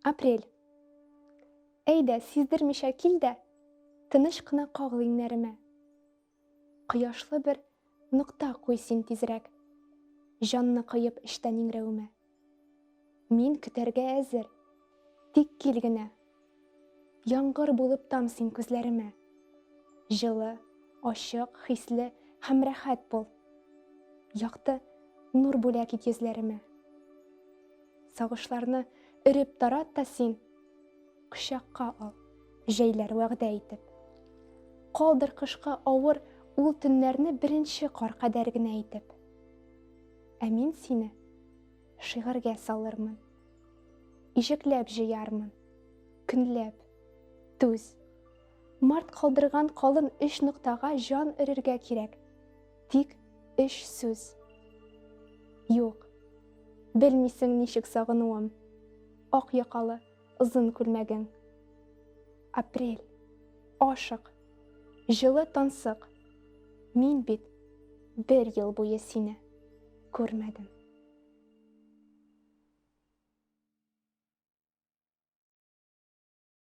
Апрель. Әйдә, сиздермичә кил дә, тыныш кына кагыл иннәремә. Кояшлы бер нокта куй син тизрәк, җанны кыеп эчтән иңрәвемә. Мин көтәргә әзер, тик кил генә. Яңгыр булып там син күзләремә. Җылы, ачык, хисле һәм рәхәт бул. Якты нур бүләк ит йөзләремә. Сагышларны өреп тарат та син, кочакка ал, җәйләр вәгъдә итеп. Калдыр кышка авыр ул төннәрне беренче кар кадәр генә итеп. Ә мин сине шигырьгә салырмын, ишекләп җыярмын, көнләп, түз. Март калдырган калын 3 ноктага җан өрергә кирәк, тик 3 сүз. Юк, белмисең ничек сагынуым, ак якалы озын күлмәгең. Апрель, ашык, җылы тансык, мин бит 1 ел буе сине күрмәдем.